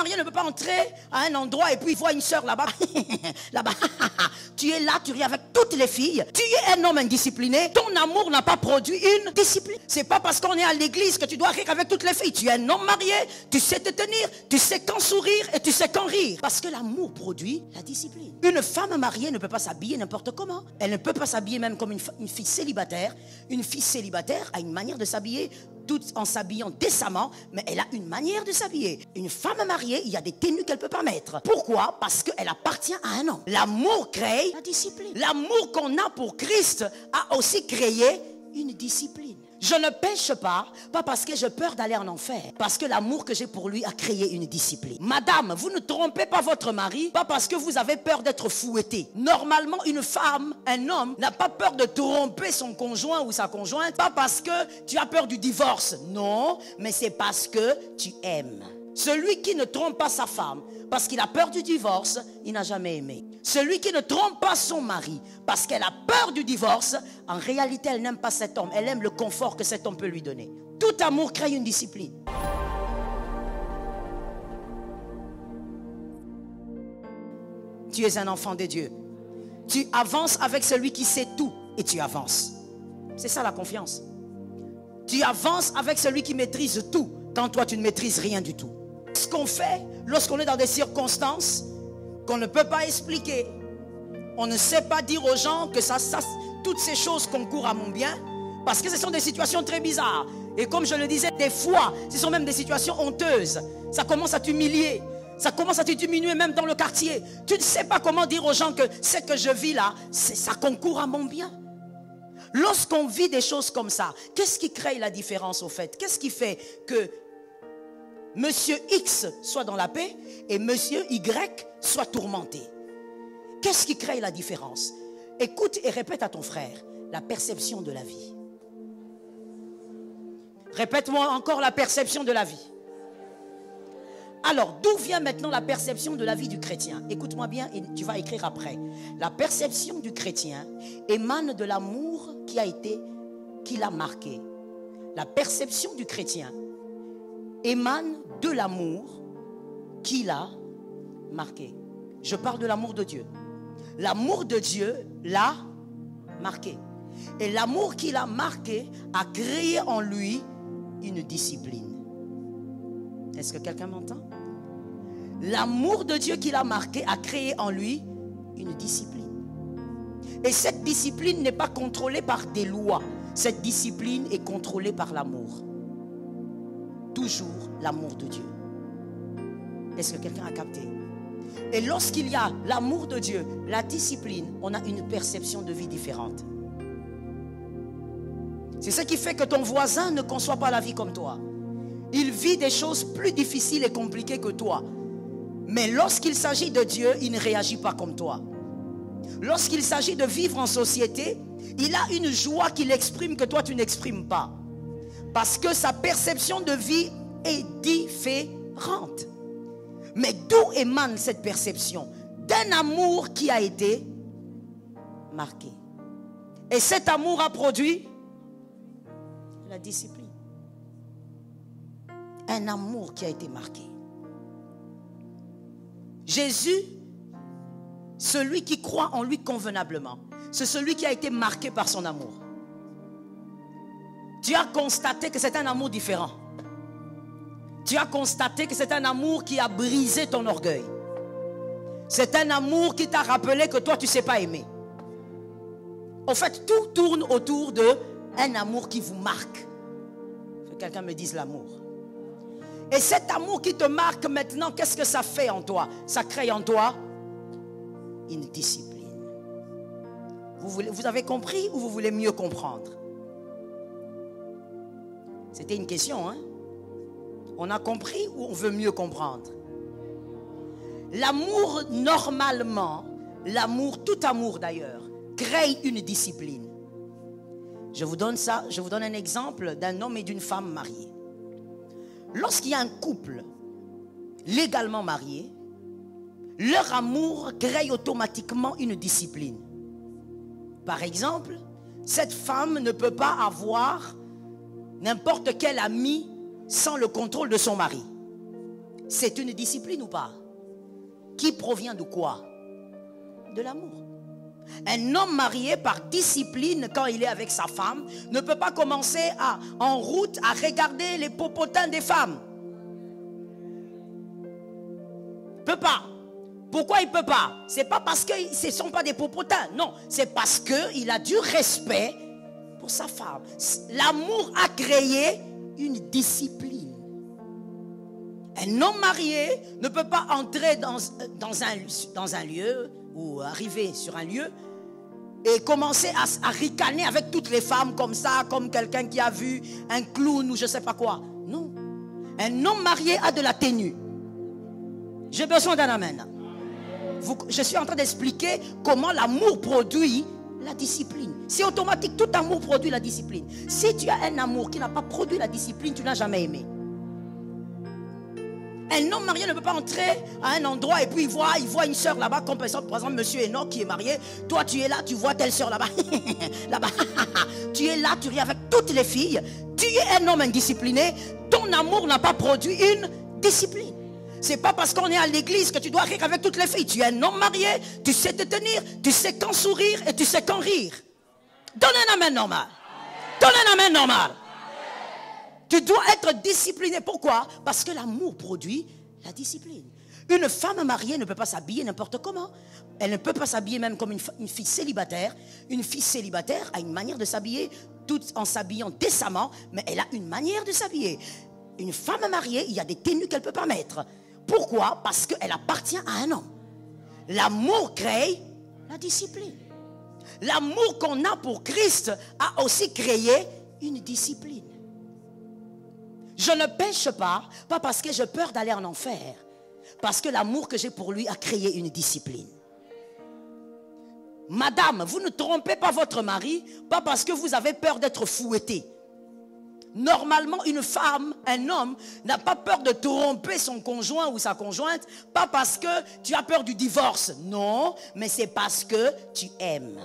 marié ne peut pas entrer à un endroit et puis il voit une soeur là-bas. Là-bas. Tu es là, tu ris avec toutes les filles. Tu es un homme indiscipliné. Ton amour n'a pas produit une discipline. C'est pas parce qu'on est à l'église que tu dois rire avec toutes les filles. Tu es un homme marié, tu sais te tenir, tu sais quand sourire et tu sais quand rire. Parce que l'amour produit la discipline. Une femme mariée ne peut pas s'habiller n'importe comment. Elle ne peut pas s'habiller même comme une fille célibataire. Une fille célibataire a une manière de s'habiller, tout en s'habillant décemment, mais elle a une manière de s'habiller. Une femme mariée, il y a des tenues qu'elle ne peut pas mettre. Pourquoi? Parce qu'elle appartient à un homme. L'amour crée la discipline. L'amour qu'on a pour Christ a aussi créé une discipline. Je ne pêche pas parce que j'ai peur d'aller en enfer, parce que l'amour que j'ai pour lui a créé une discipline. Madame, vous ne trompez pas votre mari, pas parce que vous avez peur d'être fouetté. Normalement, une femme, un homme, n'a pas peur de tromper son conjoint ou sa conjointe, pas parce que tu as peur du divorce. Non, mais c'est parce que tu aimes. Celui qui ne trompe pas sa femme parce qu'il a peur du divorce, il n'a jamais aimé. Celui qui ne trompe pas son mari parce qu'elle a peur du divorce, en réalité, elle n'aime pas cet homme. Elle aime le confort que cet homme peut lui donner. Tout amour crée une discipline. Tu es un enfant de Dieu. Tu avances avec celui qui sait tout et tu avances. C'est ça la confiance. Tu avances avec celui qui maîtrise tout quand toi tu ne maîtrises rien du tout. Ce qu'on fait lorsqu'on est dans des circonstances qu'on ne peut pas expliquer, on ne sait pas dire aux gens que toutes ces choses concourent à mon bien, parce que ce sont des situations très bizarres. Et comme je le disais, des fois, ce sont même des situations honteuses. Ça commence à t'humilier, ça commence à te diminuer même dans le quartier. Tu ne sais pas comment dire aux gens que ce que je vis là, ça concourt à mon bien. Lorsqu'on vit des choses comme ça, qu'est-ce qui crée la différence au fait? Qu'est-ce qui fait que Monsieur X soit dans la paix et Monsieur Y soit tourmenté? Qu'est-ce qui crée la différence? Écoute et répète à ton frère, la perception de la vie. Répète-moi encore la perception de la vie. Alors, d'où vient maintenant la perception de la vie du chrétien? Écoute-moi bien et tu vas écrire après. La perception du chrétien émane de l'amour qui l'a marqué. La perception du chrétien émane de l'amour qui l'a marqué. Je parle de l'amour de Dieu. L'amour de Dieu l'a marqué. Et l'amour qu'il a marqué a créé en lui une discipline. Est-ce que quelqu'un m'entend? L'amour de Dieu qu'il a marqué a créé en lui une discipline. Et cette discipline n'est pas contrôlée par des lois. Cette discipline est contrôlée par l'amour. Toujours l'amour de Dieu. Est-ce que quelqu'un a capté? Et lorsqu'il y a l'amour de Dieu, la discipline, on a une perception de vie différente. C'est ce qui fait que ton voisin ne conçoit pas la vie comme toi. Il vit des choses plus difficiles et compliquées que toi. Mais lorsqu'il s'agit de Dieu, il ne réagit pas comme toi. Lorsqu'il s'agit de vivre en société, il a une joie qu'il exprime que toi tu n'exprimes pas. Parce que sa perception de vie est différente. Mais d'où émane cette perception? D'un amour qui a été marqué. Et cet amour a produit la discipline. Un amour qui a été marqué. Jésus, celui qui croit en lui convenablement, c'est celui qui a été marqué par son amour. Tu as constaté que c'est un amour différent. Tu as constaté que c'est un amour qui a brisé ton orgueil. C'est un amour qui t'a rappelé que toi tu ne sais pas aimer. En fait, tout tourne autour d'un amour qui vous marque. Que quelqu'un me dise l'amour. Et cet amour qui te marque maintenant, qu'est-ce que ça fait en toi? Ça crée en toi une discipline. Vous avez compris ou vous voulez mieux comprendre? C'était une question, hein? On a compris ou on veut mieux comprendre? L'amour, normalement, l'amour, tout amour d'ailleurs, crée une discipline. Je vous donne un exemple d'un homme et d'une femme mariés. Lorsqu'il y a un couple légalement marié, leur amour crée automatiquement une discipline. Par exemple, cette femme ne peut pas avoir n'importe quel ami sans le contrôle de son mari. C'est une discipline ou pas? Qui provient de quoi? De l'amour. Un homme marié par discipline, quand il est avec sa femme, ne peut pas commencer en route à regarder les popotins des femmes. Il ne peut pas. Pourquoi il ne peut pas? Ce n'est pas parce que ce ne sont pas des popotins. Non, c'est parce qu'il a du respect pour sa femme. L'amour a créé une discipline. Un homme marié ne peut pas entrer dans un lieu ou arriver sur un lieu et commencer à ricaner avec toutes les femmes comme ça, comme quelqu'un qui a vu un clown ou je ne sais pas quoi. Non. Un homme marié a de la tenue. J'ai besoin d'un amen. Je suis en train d'expliquer comment l'amour produit la discipline. C'est automatique, tout amour produit la discipline. Si tu as un amour qui n'a pas produit la discipline, tu n'as jamais aimé. Un homme marié ne peut pas entrer à un endroit et puis il voit une soeur là-bas, comme par exemple monsieur Enoch qui est marié. Toi tu es là, tu vois telle soeur là-bas. Là-bas. Tu es là, tu ris avec toutes les filles. Tu es un homme indiscipliné. Ton amour n'a pas produit une discipline. C'est pas parce qu'on est à l'église que tu dois rire avec toutes les filles. Tu es un homme marié, tu sais te tenir, tu sais quand sourire et tu sais quand rire. Donne un amen normal. Donne un amen normal. Tu dois être discipliné. Pourquoi? Parce que l'amour produit la discipline. Une femme mariée ne peut pas s'habiller n'importe comment. Elle ne peut pas s'habiller même comme une fille célibataire. Une fille célibataire a une manière de s'habiller, tout en s'habillant décemment, mais elle a une manière de s'habiller. Une femme mariée, il y a des tenues qu'elle ne peut pas mettre. Pourquoi? Parce qu'elle appartient à un homme. L'amour crée la discipline. L'amour qu'on a pour Christ a aussi créé une discipline. Je ne pêche pas parce que j'ai peur d'aller en enfer. Parce que l'amour que j'ai pour lui a créé une discipline. Madame, vous ne trompez pas votre mari, pas parce que vous avez peur d'être fouetté. Normalement, une femme, un homme, n'a pas peur de tromper son conjoint ou sa conjointe, pas parce que tu as peur du divorce. Non, mais c'est parce que tu aimes.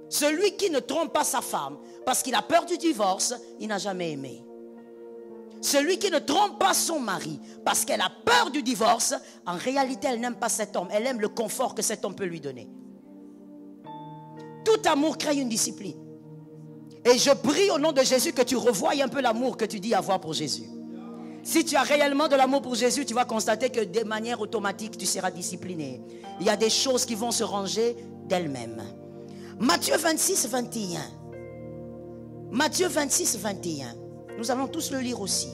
Celui qui ne trompe pas sa femme parce qu'il a peur du divorce, il n'a jamais aimé. Celui qui ne trompe pas son mari parce qu'elle a peur du divorce, en réalité, elle n'aime pas cet homme. Elle aime le confort que cet homme peut lui donner. Tout amour crée une discipline. Et je prie au nom de Jésus que tu revoies un peu l'amour que tu dis avoir pour Jésus. Si tu as réellement de l'amour pour Jésus, tu vas constater que de manière automatique, tu seras discipliné. Il y a des choses qui vont se ranger d'elles-mêmes. Matthieu 26, 21. Matthieu 26, 21. Nous allons tous le lire aussi.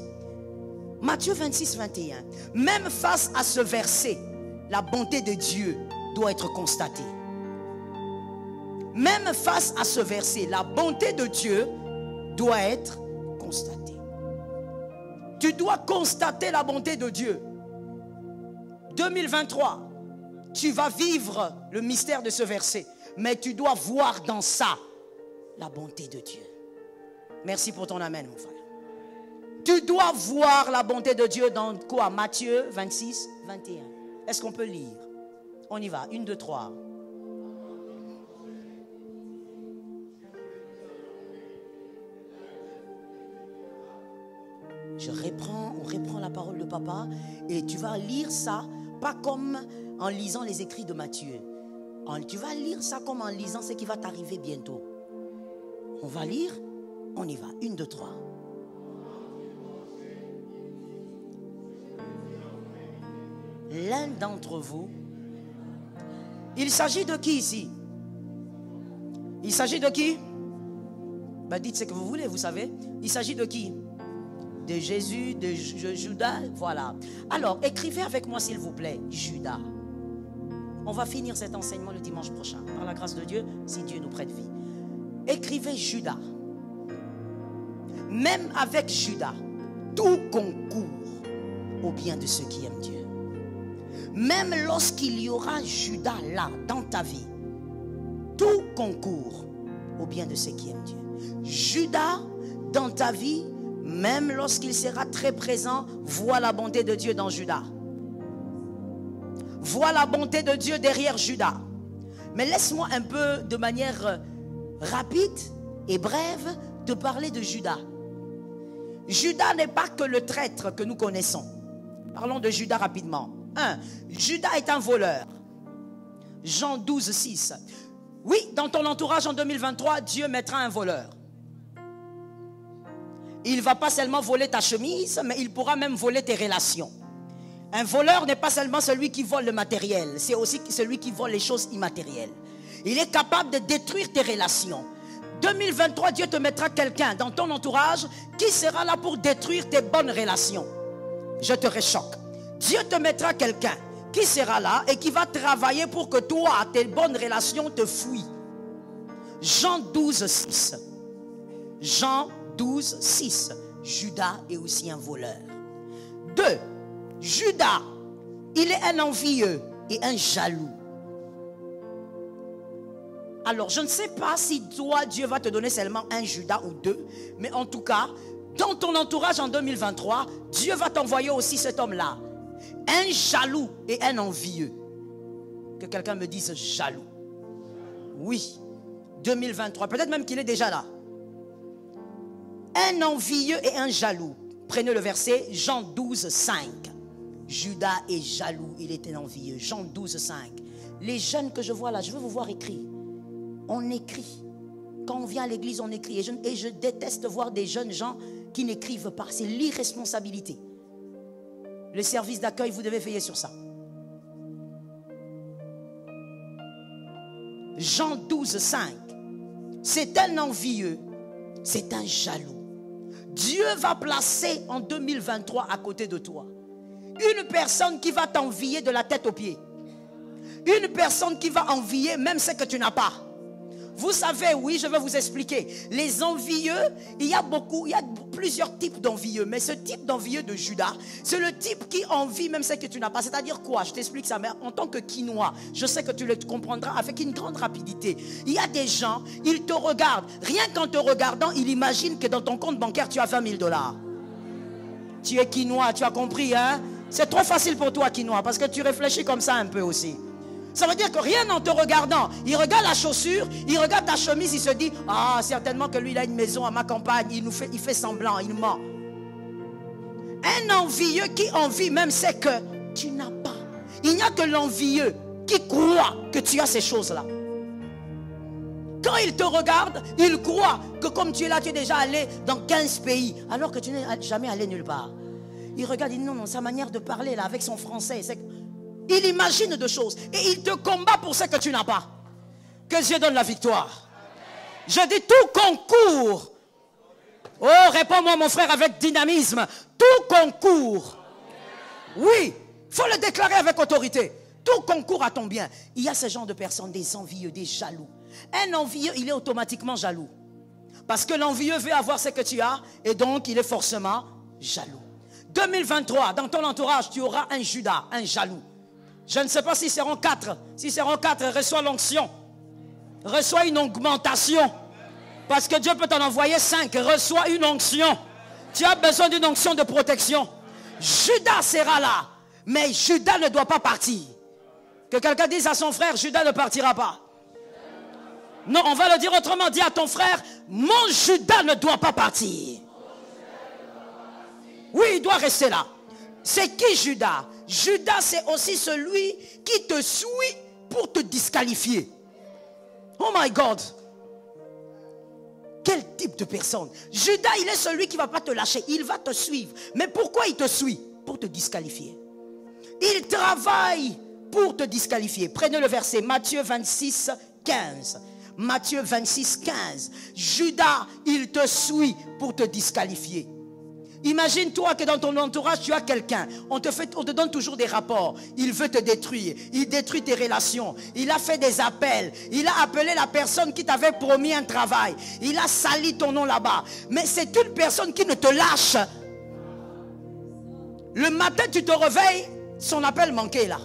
Matthieu 26, 21. Même face à ce verset, la bonté de Dieu doit être constatée. Même face à ce verset, la bonté de Dieu doit être constatée. Tu dois constater la bonté de Dieu. 2023, tu vas vivre le mystère de ce verset. Mais tu dois voir dans ça la bonté de Dieu. Merci pour ton amen, mon frère. Tu dois voir la bonté de Dieu dans quoi? Matthieu 26, 21. Est-ce qu'on peut lire? On y va. 1, 2, 3. On reprend la parole de papa et tu vas lire ça, pas comme en lisant les écrits de Matthieu. Tu vas lire ça comme en lisant ce qui va t'arriver bientôt. On va lire, on y va. 1, 2, 3. L'un d'entre vous, il s'agit de qui ici? Il s'agit de qui? Ben dites ce que vous voulez, vous savez. Il s'agit de qui? De Jésus, de Judas, voilà. Alors, écrivez avec moi s'il vous plaît, Judas. On va finir cet enseignement le dimanche prochain, par la grâce de Dieu, si Dieu nous prête vie. Écrivez Judas. Même avec Judas, tout concourt au bien de ceux qui aiment Dieu. Même lorsqu'il y aura Judas là, dans ta vie, tout concourt au bien de ceux qui aiment Dieu. Judas, dans ta vie, même lorsqu'il sera très présent, vois la bonté de Dieu dans Judas. Vois la bonté de Dieu derrière Judas. Mais laisse-moi un peu, de manière rapide et brève, te parler de Judas. Judas n'est pas que le traître que nous connaissons. Parlons de Judas rapidement. 1. Judas est un voleur. Jean 12, 6. Oui, dans ton entourage en 2023, Dieu mettra un voleur. Il ne va pas seulement voler ta chemise, mais il pourra même voler tes relations. Un voleur n'est pas seulement celui qui vole le matériel, c'est aussi celui qui vole les choses immatérielles. Il est capable de détruire tes relations. 2023, Dieu te mettra quelqu'un dans ton entourage qui sera là pour détruire tes bonnes relations. Je te réchoque. Dieu te mettra quelqu'un qui sera là et qui va travailler pour que toi, tes bonnes relations te fuient. Jean 12, 6. Jean 12, 6. Judas est aussi un voleur. 2. Judas, il est un envieux et un jaloux. Alors, je ne sais pas si toi, Dieu va te donner seulement un Judas ou deux, mais en tout cas, dans ton entourage en 2023, Dieu va t'envoyer aussi cet homme-là. Un jaloux et un envieux. Que quelqu'un me dise jaloux. Oui, 2023, peut-être même qu'il est déjà là. Un envieux et un jaloux. Prenez le verset Jean 12, 5. Judas est jaloux, il était envieux. Jean 12, 5. Les jeunes que je vois là, je veux vous voir écrire. On écrit. Quand on vient à l'église, on écrit. Et je déteste voir des jeunes gens qui n'écrivent pas. C'est l'irresponsabilité. Le service d'accueil, vous devez veiller sur ça. Jean 12, 5. C'est un envieux, c'est un jaloux. Dieu va placer en 2023 à côté de toi une personne qui va t'envier de la tête aux pieds. Une personne qui va envier même ce que tu n'as pas. Vous savez, oui, je vais vous expliquer. Les envieux, il y a plusieurs types d'envieux. Mais ce type d'envieux de Judas, c'est le type qui envie même ce que tu n'as pas. C'est-à-dire quoi? Je t'explique ça, mais en tant que quinois, je sais que tu le comprendras avec une grande rapidité. Il y a des gens, ils te regardent. Rien qu'en te regardant, ils imaginent que dans ton compte bancaire, tu as 20 000 $. Tu es quinois, tu as compris, hein? C'est trop facile pour toi, quinois, parce que tu réfléchis comme ça un peu aussi. Ça veut dire que rien en te regardant, il regarde la chaussure, il regarde ta chemise, il se dit, ah, certainement que lui, il a une maison à ma campagne, il fait semblant, il ment. Un envieux qui envie même c'est que tu n'as pas. Il n'y a que l'envieux qui croit que tu as ces choses-là. Quand il te regarde, il croit que comme tu es là, tu es déjà allé dans 15 pays, alors que tu n'es jamais allé nulle part. Il regarde, il dit non, sa manière de parler là, avec son français, c'est... Il imagine de choses et il te combat pour ce que tu n'as pas. Que Dieu donne la victoire. Je dis tout concourt. Oh, réponds-moi mon frère avec dynamisme. Tout concourt. Oui, il faut le déclarer avec autorité. Tout concourt à ton bien. Il y a ce genre de personnes, des envieux, des jaloux. Un envieux, il est automatiquement jaloux. Parce que l'envieux veut avoir ce que tu as et donc il est forcément jaloux. 2023, dans ton entourage, tu auras un Judas, un jaloux. Je ne sais pas s'ils seront 4. S'ils seront 4, reçois l'onction. Reçois une augmentation. Parce que Dieu peut t'en envoyer 5. Reçois une onction. Tu as besoin d'une onction de protection. Judas sera là. Mais Judas ne doit pas partir. Que quelqu'un dise à son frère, Judas ne partira pas. Non, on va le dire autrement. Dis à ton frère, mon Judas ne doit pas partir. Oui, il doit rester là. C'est qui Judas? Judas, c'est aussi celui qui te suit pour te disqualifier. Oh my God. Quel type de personne? Judas, il est celui qui ne va pas te lâcher. Il va te suivre. Mais pourquoi il te suit? Pour te disqualifier. Il travaille pour te disqualifier. Prenez le verset Matthieu 26, 15. Matthieu 26, 15. Judas, il te suit pour te disqualifier. Imagine-toi que dans ton entourage, tu as quelqu'un. On te donne toujours des rapports. Il veut te détruire. Il détruit tes relations. Il a fait des appels. Il a appelé la personne qui t'avait promis un travail. Il a sali ton nom là-bas. Mais c'est une personne qui ne te lâche. Le matin, tu te réveilles, son appel manqué là.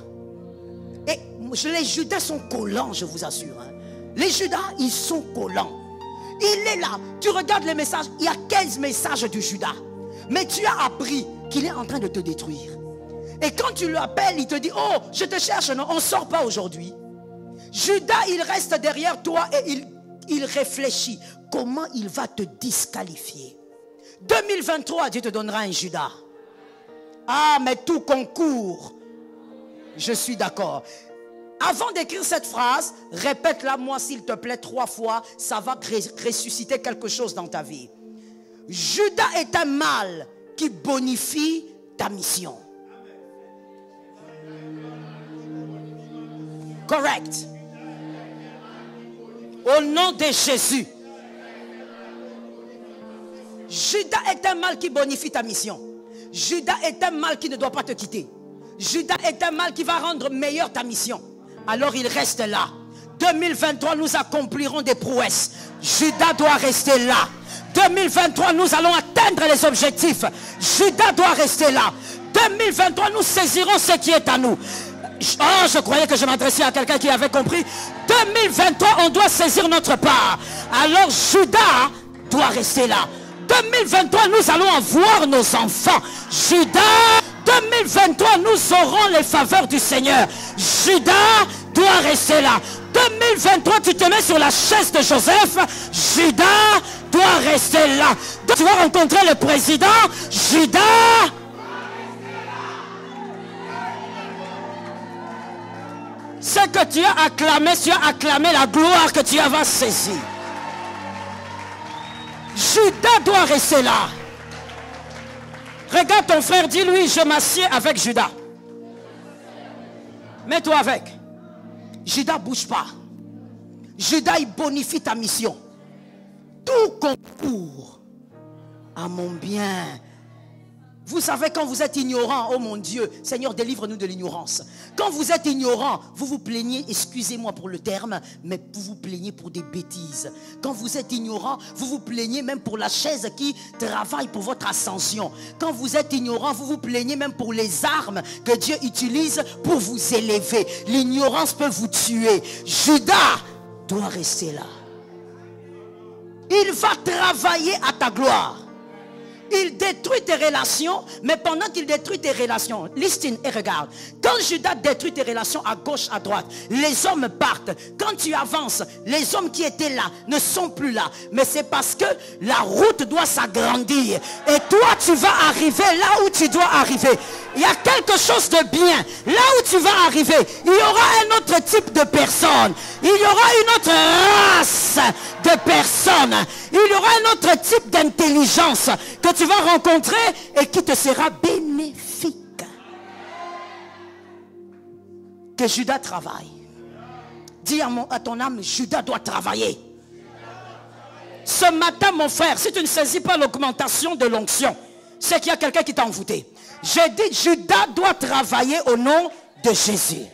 Et les Judas sont collants, je vous assure. Hein. Les Judas, ils sont collants. Il est là. Tu regardes les messages. Il y a 15 messages du Judas. Mais tu as appris qu'il est en train de te détruire. Et quand tu l'appelles, il te dit, oh, je te cherche, non, on ne sort pas aujourd'hui. Judas, il reste derrière toi et il réfléchit. Comment il va te disqualifier? 2023, Dieu te donnera un Judas. Ah, mais tout concourt. Je suis d'accord. Avant d'écrire cette phrase, répète-la moi s'il te plaît 3 fois. Ça va ressusciter quelque chose dans ta vie. Judas est un mal qui bonifie ta mission. Correct. Au nom de Jésus. Judas est un mal qui bonifie ta mission. Judas est un mal qui ne doit pas te quitter. Judas est un mal qui va rendre meilleure ta mission. Alors il reste là. 2023, nous accomplirons des prouesses. Judas doit rester là. 2023, nous allons atteindre les objectifs. Judas doit rester là. 2023, nous saisirons ce qui est à nous. Oh, je croyais que je m'adressais à quelqu'un qui avait compris. 2023, on doit saisir notre part. Alors Judas doit rester là. 2023, nous allons avoir nos enfants. Judas, 2023, nous aurons les faveurs du Seigneur. Judas doit rester là. 2023, tu te mets sur la chaise de Joseph. Judas doit rester là. Tu vas rencontrer le président. Judas. Ce que tu as acclamé la gloire que tu vas saisir. Judas doit rester là. Regarde ton frère, dis-lui, je m'assieds avec Judas. Mets-toi avec. Judas, bouge pas. Judas, il bonifie ta mission. Tout concourt à mon bien. Vous savez, quand vous êtes ignorant, oh mon Dieu, Seigneur, délivre-nous de l'ignorance. Quand vous êtes ignorant, vous vous plaignez, excusez-moi pour le terme, mais vous vous plaignez pour des bêtises. Quand vous êtes ignorant, vous vous plaignez même pour la chaise qui travaille pour votre ascension. Quand vous êtes ignorant, vous vous plaignez même pour les armes que Dieu utilise pour vous élever. L'ignorance peut vous tuer. Judas doit rester là. Il va travailler à ta gloire. Il détruit tes relations, mais pendant qu'il détruit tes relations, listen et regarde. Quand Judas détruit tes relations à gauche, à droite, les hommes partent. Quand tu avances, les hommes qui étaient là ne sont plus là. Mais c'est parce que la route doit s'agrandir. Et toi, tu vas arriver là où tu dois arriver. Il y a quelque chose de bien. Là où tu vas arriver, il y aura un autre type de personne. Il y aura une autre race de personnes. Il y aura un autre type d'intelligence que tu vas rencontrer et qui te sera bénéfique. Que Judas travaille. Dis à ton âme, Judas doit travailler. Ce matin, mon frère, si tu ne saisis pas l'augmentation de l'onction, c'est qu'il y a quelqu'un qui t'a envoûté. J'ai dit, Judas doit travailler au nom de Jésus.